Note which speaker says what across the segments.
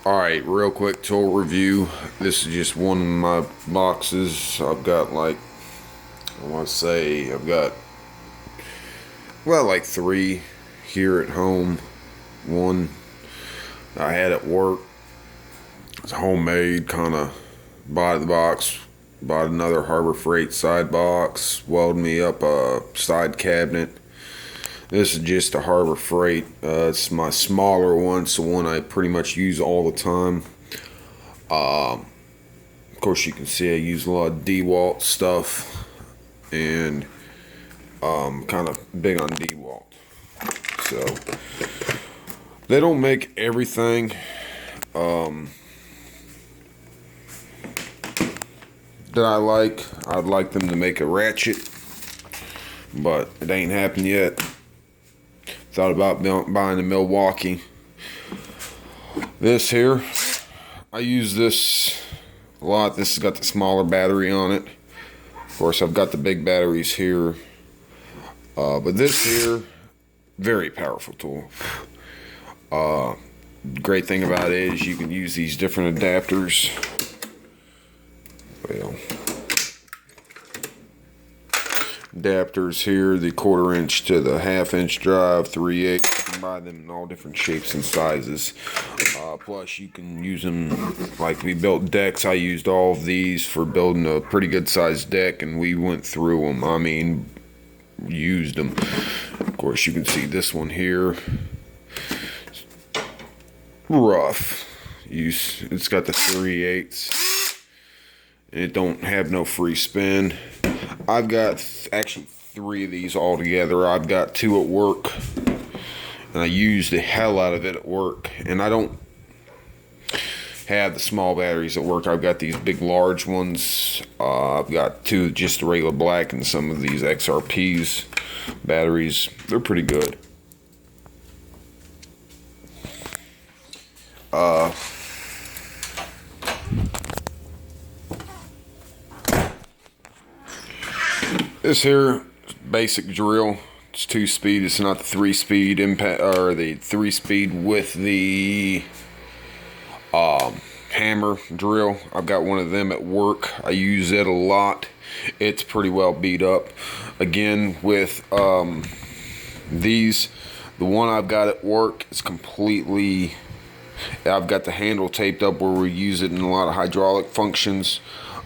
Speaker 1: Alright, real quick tool review. This is just one of my boxes. I've got like three here at home. One I had at work. It's homemade, kind of bought the box. Bought another Harbor Freight side box. Welded me up a side cabinet. This is just a Harbor Freight. It's my smaller one. It's the one I pretty much use all the time. Of course, you can see I use a lot of DeWalt stuff, and kind of big on DeWalt. So they don't make everything. That I like. I'd like them to make a ratchet, but it ain't happened yet. Thought about buying a Milwaukee. This here, I use this a lot. This has got the smaller battery on it. Of course, I've got the big batteries here. But this here, very powerful tool. Great thing about it is you can use these different adapters. Well, adapters here, the 1/4 inch to the 1/2 inch drive, 3/8. You can buy them in all different shapes and sizes. Plus you can use them, like we built decks. I used all of these for building a pretty good sized deck, and we went through them. I mean, used them. Of course, you can see this one here. Rough. It's got the 3/8. It don't have no free spin. I've got actually 3 of these all together. I've got 2 at work, and I use the hell out of it at work. And I don't have the small batteries at work. I've got these big large ones. I've got 2 just the regular black, and some of these XRPs batteries. They're pretty good. This here basic drill. It's 2-speed. It's not the 3-speed impact, or the 3-speed with the hammer drill. I've got one of them at work. I use it a lot. It's pretty well beat up. Again, with these, the one I've got at work is completely. I've got the handle taped up where we use it in a lot of hydraulic functions,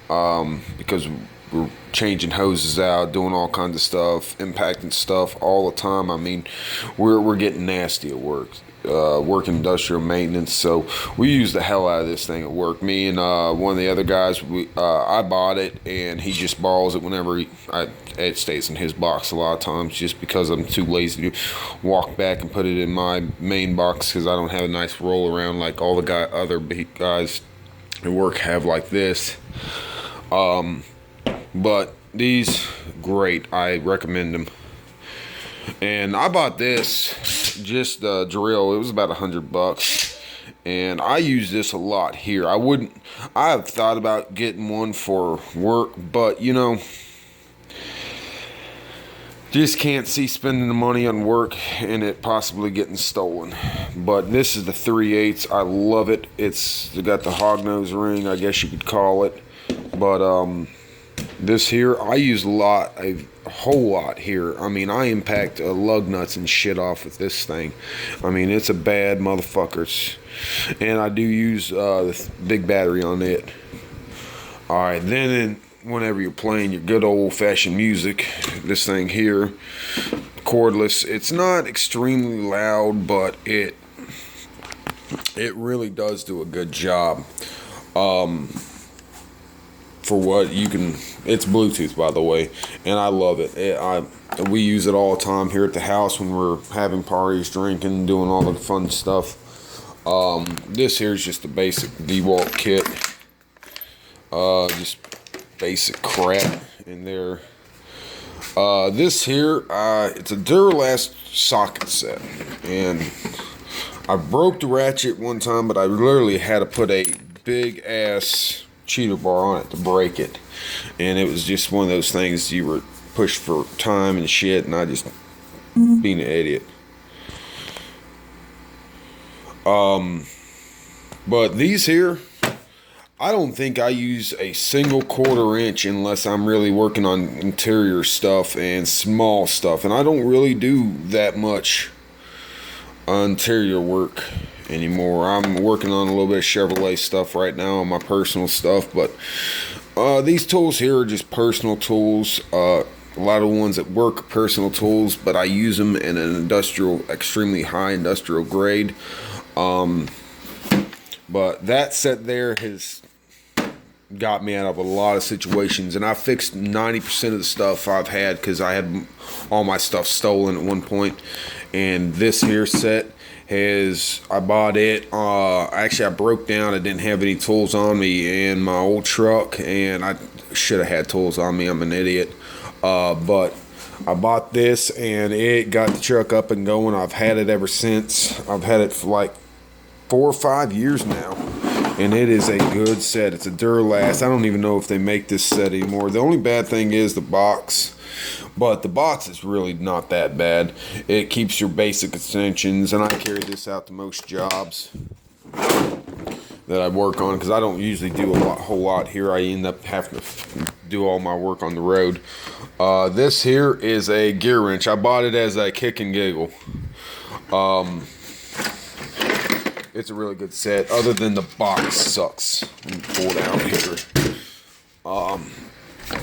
Speaker 1: because we're changing hoses out, doing all kinds of stuff, impacting stuff all the time. I mean, we're getting nasty at work. Work industrial maintenance, so we use the hell out of this thing at work. Me and one of the other guys, I bought it, and he just borrows it whenever it stays in his box a lot of times, just because I'm too lazy to walk back and put it in my main box, because I don't have a nice roll around like all the other big guys at work have like this. But these, great. I recommend them. And I bought this, just the drill. It was about $100, and I use this a lot here. I have thought about getting one for work, but you know, just can't see spending the money on work and it possibly getting stolen. But this is the 3/8. I love it. It's got the hognose ring, I guess you could call it. But this here, I use a whole lot here. I mean, I impact lug nuts and shit off with this thing. I mean, it's a bad motherfuckers. And I do use the big battery on it. Alright, then whenever you're playing your good old-fashioned music, this thing here, cordless, it's not extremely loud, but it really does do a good job. For what you can, it's Bluetooth, by the way, and I love it. We use it all the time here at the house when we're having parties, drinking, doing all the fun stuff. This here is just a basic DeWalt kit, just basic crap in there. This here, it's a Duralast socket set, and I broke the ratchet one time, but I literally had to put a big ass cheater bar on it to break it, and it was just one of those things you were pushed for time and shit, and I just being an idiot. But these here, I don't think I use a single 1/4 inch unless I'm really working on interior stuff and small stuff. And I don't really do that much interior work anymore. I'm working on a little bit of Chevrolet stuff right now on my personal stuff. But these tools here are just personal tools. A lot of the ones at work are personal tools, but I use them in an industrial, extremely high industrial grade. But that set there has got me out of a lot of situations, and I fixed 90% of the stuff I've had because I had all my stuff stolen at one point. And this here set I bought it. Actually, I broke down. I didn't have any tools on me in my old truck, and I should have had tools on me. I'm an idiot. But I bought this, and it got the truck up and going. I've had it ever since. I've had it for like 4 or 5 years now, and it is a good set. It's a Duralast. I don't even know if they make this set anymore. The only bad thing is the box, but the box is really not that bad. It keeps your basic extensions, and I carry this out to most jobs that I work on because I don't usually do a whole lot here. I end up having to do all my work on the road. This here is a gear wrench. I bought it as a kick and giggle. It's a really good set, other than the box sucks. Let me pull it out here.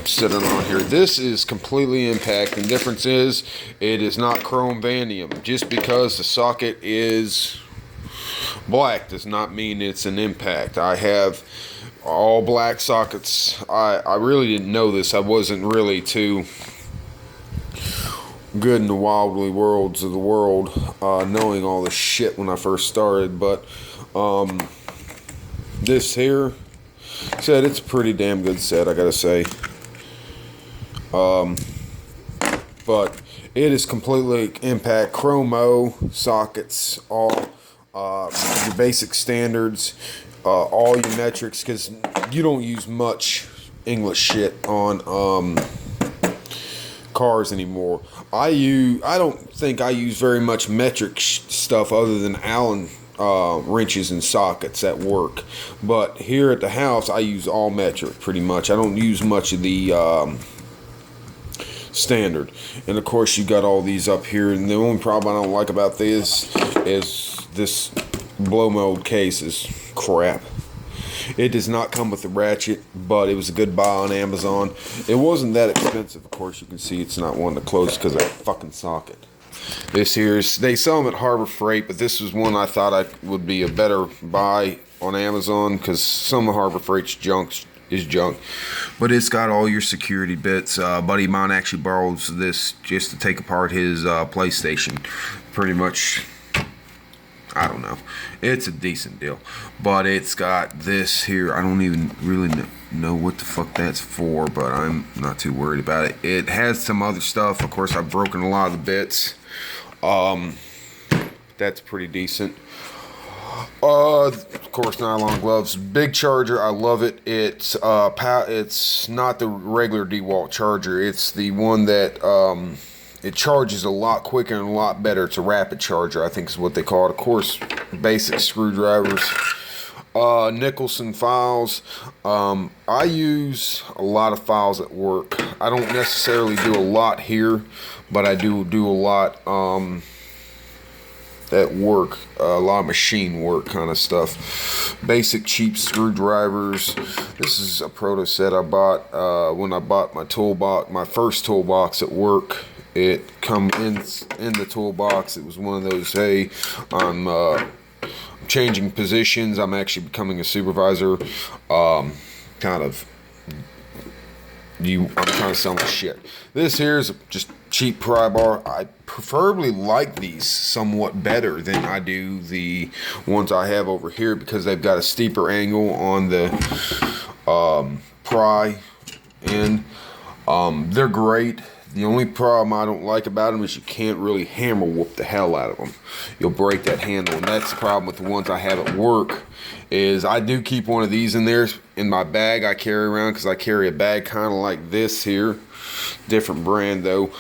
Speaker 1: Sitting on here. This is completely impact. The difference is it is not chrome vanadium. Just because the socket is black does not mean it's an impact. I have all black sockets. I really didn't know this. I wasn't really too good in the wildly worlds of the world, knowing all this shit when I first started. But this here set, it's a pretty damn good set, I gotta say. But it is completely impact, chromo sockets, all your basic standards, all your metrics, because you don't use much English shit on cars anymore. I don't think I use very much metric stuff other than Allen wrenches and sockets at work. But here at the house, I use all metric pretty much. I don't use much of the standard. And of course, you got all these up here. And the only problem I don't like about this is this blow mold case is crap. It does not come with the ratchet, but it was a good buy on Amazon. It wasn't that expensive. Of course, you can see it's not one to close because of that fucking socket. This here is, they sell them at Harbor Freight, but this was one I thought I would be a better buy on Amazon because some of Harbor Freight's junk is junk. But it's got all your security bits. A buddy of mine actually borrows this just to take apart his PlayStation. Pretty much, I don't know. It's a decent deal. But it's got this here. I don't even really know what the fuck that's for, but I'm not too worried about it. It has some other stuff. Of course, I've broken a lot of the bits. That's pretty decent. Of course, nylon gloves. Big charger. I love it. It's not the regular DeWalt charger. It's the one that it charges a lot quicker and a lot better. It's a rapid charger, I think is what they call it. Of course, basic screwdrivers, Nicholson files. I use a lot of files at work. I don't necessarily do a lot here, but I do a lot at work, a lot of machine work kind of stuff. Basic cheap screwdrivers. This is a proto set I bought when I bought my toolbox, my first toolbox at work. It come in the toolbox. It was one of those, hey, I'm changing positions. I'm actually becoming a supervisor. I'm kind of selling shit. This here is just cheap pry bar. I preferably like these somewhat better than I do the ones I have over here because they've got a steeper angle on the pry end. They're great. The only problem I don't like about them is you can't really hammer whoop the hell out of them. You'll break that handle, and that's the problem with the ones I have at work. Is I do keep one of these in there in my bag I carry around because I carry a bag kind of like this here, different brand though,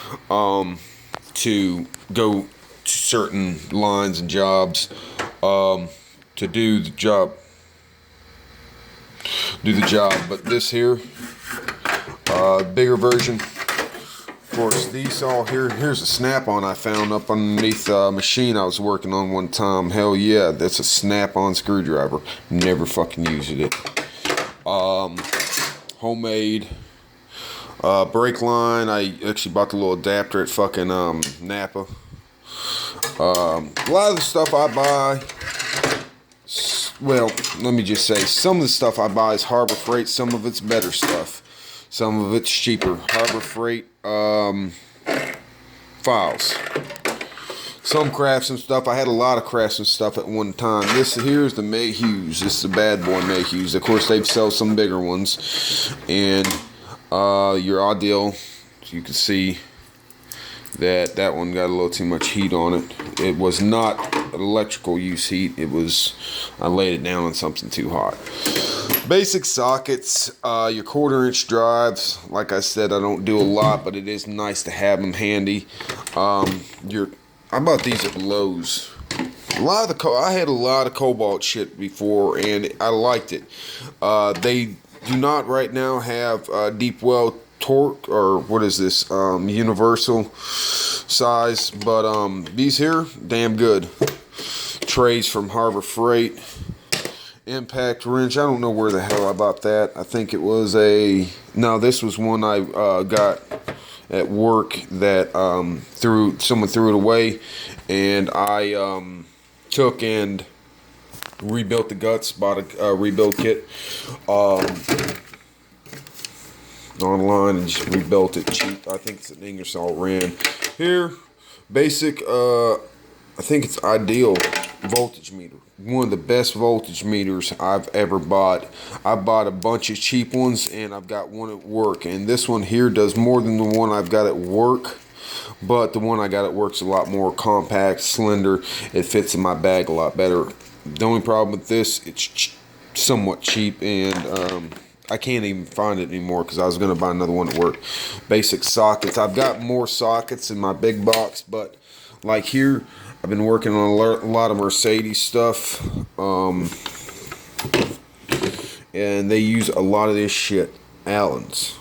Speaker 1: to go to certain lines and jobs, to do the job do the job. But this here, bigger version. Of course, these all here. Here's a Snap-on I found up underneath a machine I was working on one time. Hell yeah, that's a Snap-on screwdriver. Never fucking used it. Homemade brake line. I actually bought the little adapter at fucking Napa. A lot of the stuff I buy, well, let me just say, some of the stuff I buy is Harbor Freight. Some of it's better stuff. Some of it's cheaper. Harbor Freight files. Some Craftsman stuff. I had a lot of Craftsman stuff at one time. This here is the Mayhews. This is the bad boy Mayhews. Of course, they sell some bigger ones. And your Audiel, as you can see, that one got a little too much heat on it. It was not an electrical use heat. It was, I laid it down on something too hot. Basic sockets, your 1/4-inch drives. Like I said, I don't do a lot, but it is nice to have them handy. I bought these at Lowe's. I had a lot of Cobalt shit before, and I liked it. They do not right now have deep well torque, or what is this, universal size, but these here, damn good. Trays from Harbor Freight. Impact wrench. I don't know where the hell I bought that. I think it was this was one I got at work that someone threw it away, and I took and rebuilt the guts. Bought a rebuild kit online and just rebuilt it cheap. I think it's an Ingersoll Rand. Here, basic. I think it's Ideal voltage meter. One of the best voltage meters I've ever bought. I bought a bunch of cheap ones, and I've got one at work. And this one here does more than the one I've got at work. But the one I got at work's a lot more compact, slender. It fits in my bag a lot better. The only problem with this, it's somewhat cheap, and I can't even find it anymore because I was going to buy another one at work. Basic sockets. I've got more sockets in my big box, but like here, I've been working on a lot of Mercedes stuff, and they use a lot of this shit. Allen's.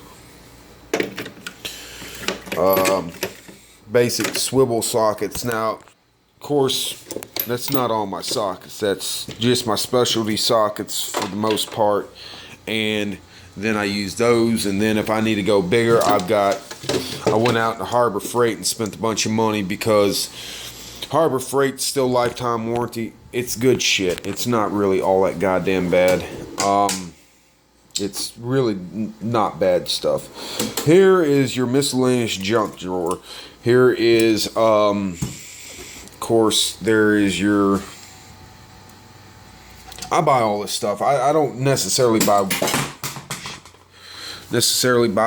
Speaker 1: Basic swivel sockets. Now, of course, that's not all my sockets. That's just my specialty sockets for the most part, and then I use those. And then if I need to go bigger, I went out to Harbor Freight and spent a bunch of money, because Harbor Freight's still lifetime warranty. It's good shit. It's not really all that goddamn bad. It's really not bad stuff. Here is your miscellaneous junk drawer. Here is, of course, there is your... I buy all this stuff. I don't necessarily buy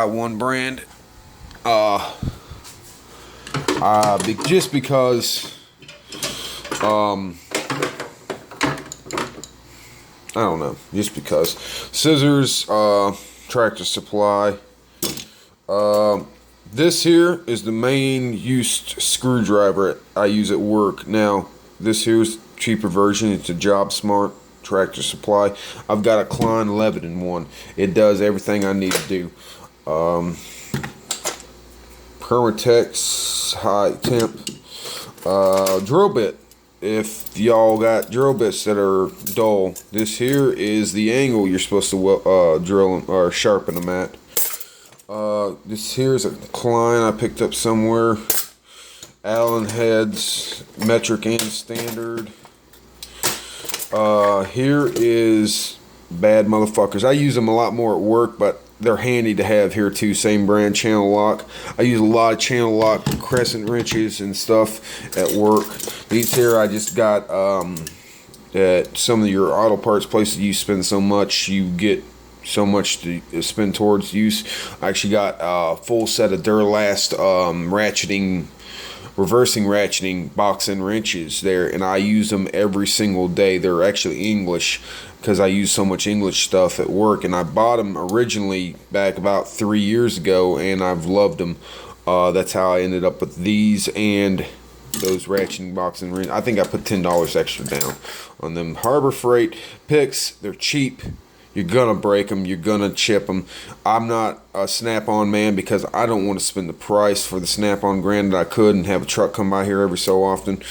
Speaker 1: one brand. Just because... I don't know, just because. Scissors, Tractor Supply. This here is the main used screwdriver I use at work. Now, this here's the cheaper version. It's a Job Smart Tractor Supply. I've got a Klein Leviton one. It does everything I need to do. Permatex high temp drill bit. If y'all got drill bits that are dull, this here is the angle you're supposed to drill them or sharpen them at. This here is a Klein I picked up somewhere. Allen heads, metric and standard. Here is bad motherfuckers. I use them a lot more at work, but they're handy to have here too. Same brand, Channel Lock. I use a lot of Channel Lock crescent wrenches and stuff at work. These here I just got at some of your auto parts places. You spend so much, you get so much to spend towards use. I actually got a full set of Durlast reversing ratcheting box and wrenches there, and I use them every single day. They're actually English, because I use so much English stuff at work, and I bought them originally back about 3 years ago, and I've loved them. That's how I ended up with these and those ratcheting box and wrenches. I think I put $10 extra down on them. Harbor Freight picks, they're cheap. You're gonna break them. You're gonna chip them. I'm not a Snap-on man because I don't want to spend the price for the Snap-on. Granted, I could and have a truck come by here every so often.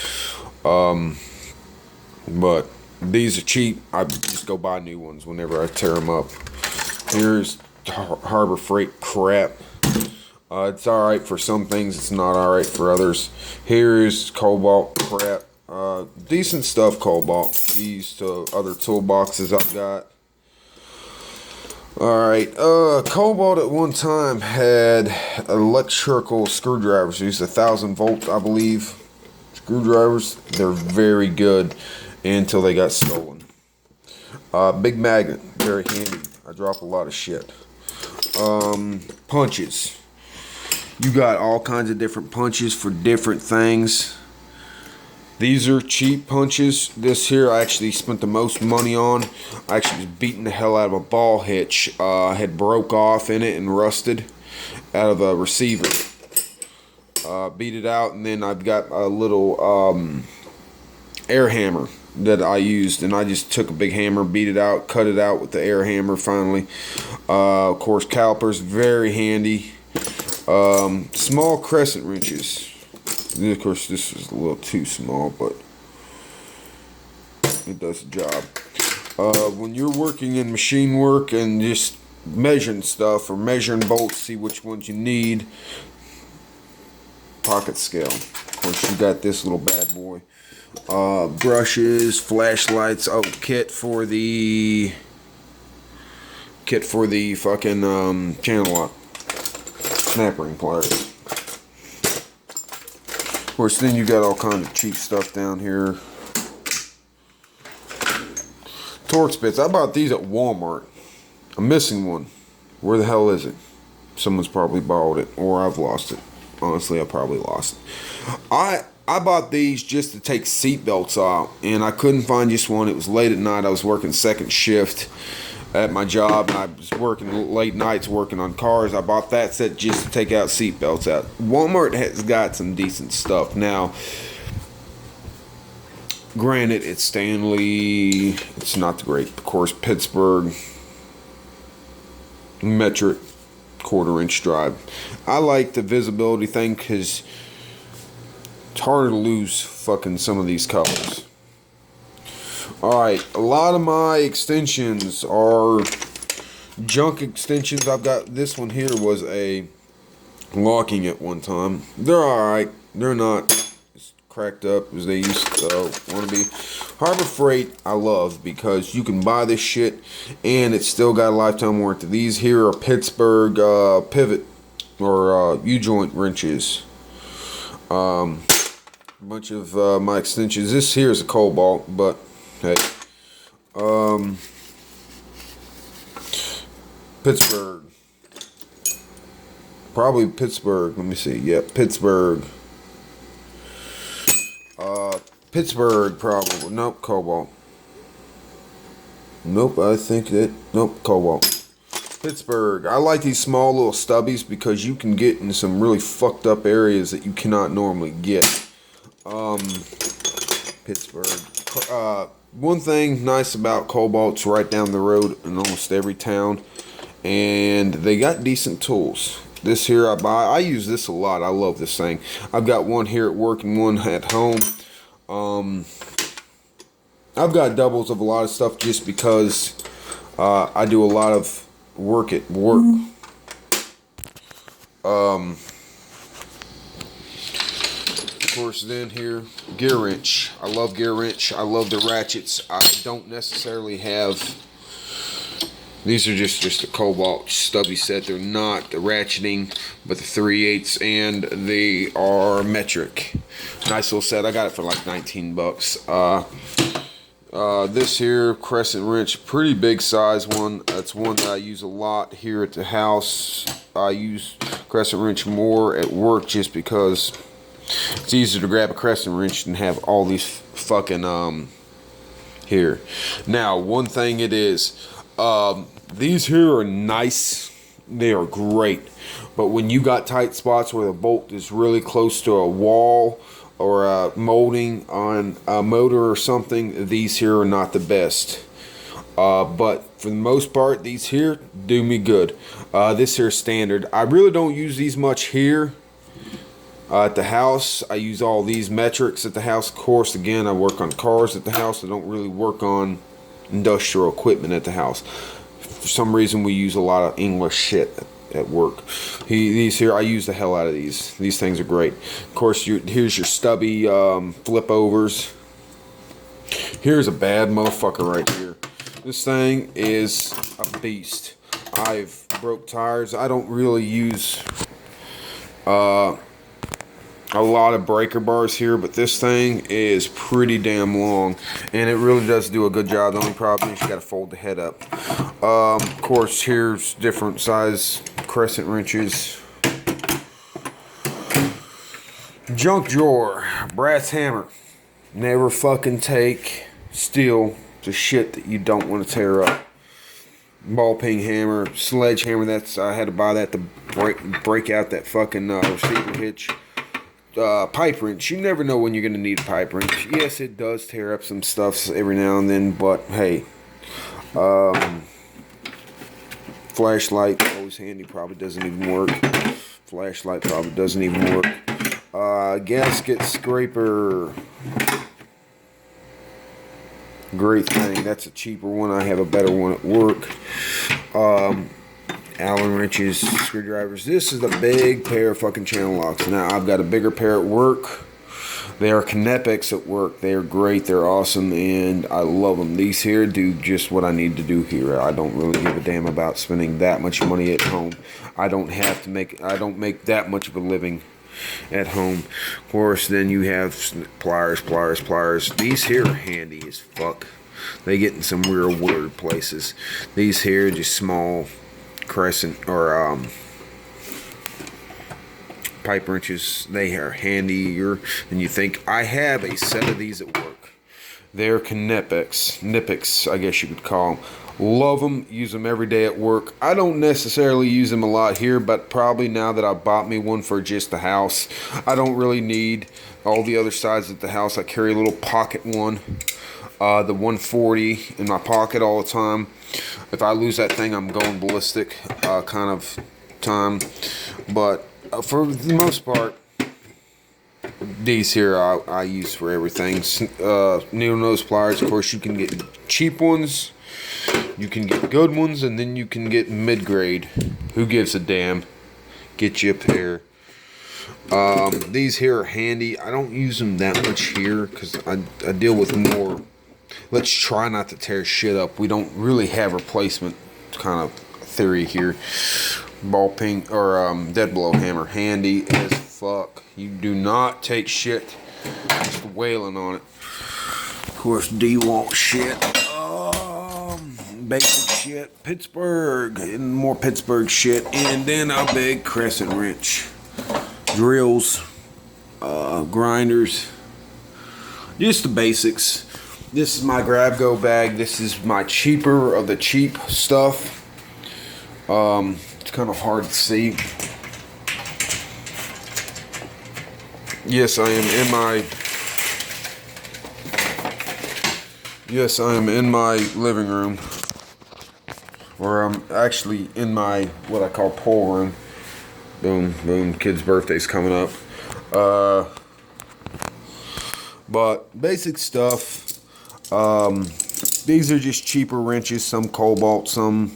Speaker 1: But these are cheap. I just go buy new ones whenever I tear them up. Here's Harbor Freight crap. It's alright for some things. It's not alright for others. Here's Cobalt crap. Decent stuff, Cobalt. Keys to other toolboxes I've got. Alright, Cobalt at one time had electrical screwdrivers. They used 1,000-volt, I believe, screwdrivers. They're very good until they got stolen. Big magnet, very handy. I drop a lot of shit. Punches. You got all kinds of different punches for different things. These are cheap punches. This here I actually spent the most money on. I actually was beating the hell out of a ball hitch. Had broke off in it and rusted out of a receiver. Beat it out, and then I've got a little air hammer that I used, and I just took a big hammer, beat it out, cut it out with the air hammer finally. Of course, calipers, very handy. Small crescent wrenches. Of course, this is a little too small, but it does the job. When you're working in machine work and just measuring stuff or measuring bolts, see which ones you need. Pocket scale. Of course, you got this little bad boy. Brushes, flashlights. Oh, kit for the fucking channel lock. Snap ring pliers. Of course, then you got all kinds of cheap stuff down here. Torx bits. I bought these at Walmart. I'm missing one. Where the hell is it? Someone's probably borrowed it, or I've lost it. Honestly, I probably lost it. I bought these just to take seat belts out, and I couldn't find just one. It was late at night. I was working second shift at my job, and I was working late nights working on cars. I bought that set just to take out seat belts out. Walmart has got some decent stuff. Now, granted, it's Stanley. It's not the great. Of course, Pittsburgh metric 1/4-inch drive. I like the visibility thing because it's harder to lose fucking some of these colors. Alright, a lot of my extensions are junk extensions. I've got this one here was a locking at one time. They're alright. They're not as cracked up as they used to want to be. Harbor Freight I love because you can buy this shit and it's still got a lifetime warranty. These here are Pittsburgh pivot or U-joint wrenches. A bunch of my extensions. This here is a Cobalt, but hey, Pittsburgh, probably Pittsburgh. Let me see. Yeah, Pittsburgh. Pittsburgh probably. Nope, Cobalt. Nope, I think that. Nope, Cobalt. Pittsburgh. I like these small little stubbies because you can get in some really fucked up areas that you cannot normally get. Pittsburgh. One thing nice about Cobalt's right down the road in almost every town, and they got decent tools. This here I use this a lot. I love this thing. I've got one here at work and one at home. I've got doubles of a lot of stuff just because I do a lot of work at work. Of course, then here, gear wrench. I love gear wrench. I love the ratchets. I don't necessarily have. These are just a Cobalt stubby set. They're not the ratcheting, but the 3/8, and they are metric. Nice little set. I got it for like 19 bucks. This here crescent wrench, pretty big size one. That's one that I use a lot here at the house. I use crescent wrench more at work just because it's easier to grab a crescent wrench than have all these fucking here. Now, one thing it is, these here are nice. They are great. But when you got tight spots where the bolt is really close to a wall or a molding on a motor or something, these here are not the best. But for the most part, these here do me good. This here is standard. I really don't use these much here at the house. I use all these metrics at the house. Of course, again, I work on cars at the house. I don't really work on industrial equipment at the house. For some reason, we use a lot of English shit at work. These here, I use the hell out of these. These things are great. Of course, here's your stubby flip overs. Here's a bad motherfucker right here. This thing is a beast. I've broke tires. I don't really use a lot of breaker bars here, but this thing is pretty damn long, and it really does do a good job. The only problem is you gotta fold the head up. Of course, here's different size crescent wrenches. Junk drawer, brass hammer. Never fucking take steel to shit that you don't want to tear up. Ball peen hammer, sledgehammer. I had to buy that to break out that fucking receiver hitch. Pipe wrench. You never know when you're going to need a pipe wrench. Yes, it does tear up some stuff every now and then, but hey. Flashlight, always handy. Probably doesn't even work. Flashlight probably doesn't even work. Gasket scraper. Great thing. That's a cheaper one. I have a better one at work. Allen wrenches, screwdrivers. This is a big pair of fucking channel locks. Now I've got a bigger pair at work. They are Knepex at work. They are great. They're awesome, and I love them. These here do just what I need to do here. I don't really give a damn about spending that much money at home. I don't make that much of a living at home. Of course, then you have pliers. These here are handy as fuck. They get in some real weird places. These here are just small crescent or pipe wrenches. They are handier than you think. I have a set of these at work. They're Knepex, I guess you could call them. Love them, use them every day at work. I don't necessarily use them a lot here, but probably now that I bought me one for just the house, I don't really need all the other sides of the house. I carry a little pocket one, the 140 in my pocket all the time. If I lose that thing, I'm going ballistic kind of time. But for the most part, these here I use for everything. Needle nose pliers. Of course, you can get cheap ones. You can get good ones, and then you can get mid-grade. Who gives a damn? Get you a pair. These here are handy. I don't use them that much here because I deal with more. Let's try not to tear shit up. We don't really have replacement kind of theory here. Ball peen or dead blow hammer, handy as fuck. You do not take shit just wailing on it. Of course, DeWalt shit. Basic shit, Pittsburgh, and more Pittsburgh shit, and then a big crescent wrench, drills, grinders, just the basics. This is my grab go bag. This is my cheaper of the cheap stuff. It's kind of hard to see. Yes, I am in my living room. Or I'm actually in my, what I call pool room. Boom, boom, kid's birthday's coming up. But basic stuff. These are just cheaper wrenches, some Cobalt, some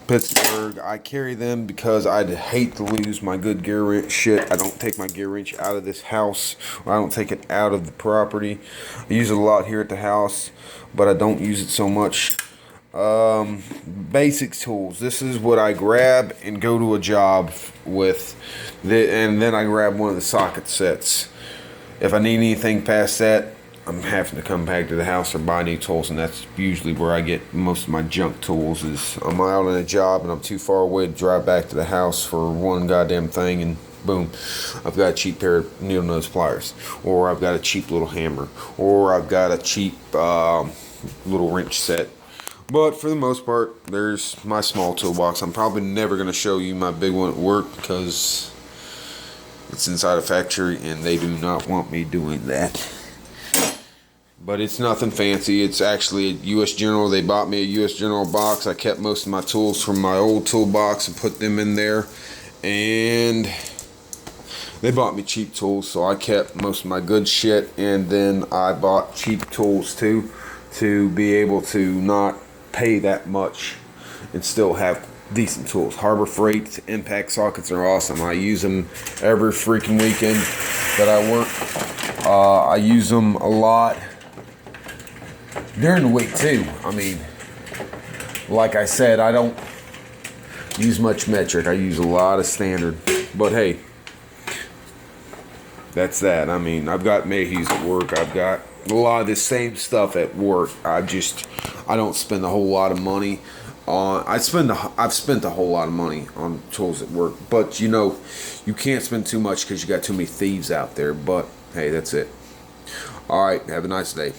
Speaker 1: Pittsburgh. I carry them because I'd hate to lose my good gear wrench shit. I don't take my gear wrench out of this house. I don't take it out of the property. I use it a lot here at the house, but I don't use it so much. Basic tools. This is what I grab and go to a job with, and then I grab one of the socket sets. If I need anything past that, I'm having to come back to the house or buy new tools, and that's usually where I get most of my junk tools. Is I'm out on a job and I'm too far away to drive back to the house for one goddamn thing, and boom, I've got a cheap pair of needle nose pliers, or I've got a cheap little hammer, or I've got a cheap little wrench set. But for the most part, there's my small toolbox. I'm probably never going to show you my big one at work because it's inside a factory and they do not want me doing that. But it's nothing fancy. It's actually a U.S. General. They bought me a U.S. General box. I kept most of my tools from my old toolbox and put them in there. And they bought me cheap tools, so I kept most of my good shit. And then I bought cheap tools too, to be able to not pay that much and still have decent tools. Harbor Freight impact sockets are awesome. I use them every freaking weekend that I work. I use them a lot during the week too. I mean, like I said, I don't use much metric. I use a lot of standard. But hey, that's that. I mean, I've got Mayhews at work. I've got a lot of the same stuff at work. I don't spend a whole lot of money on. I've spent a whole lot of money on tools at work. But you can't spend too much because you got too many thieves out there. But hey, that's it. All right. Have a nice day.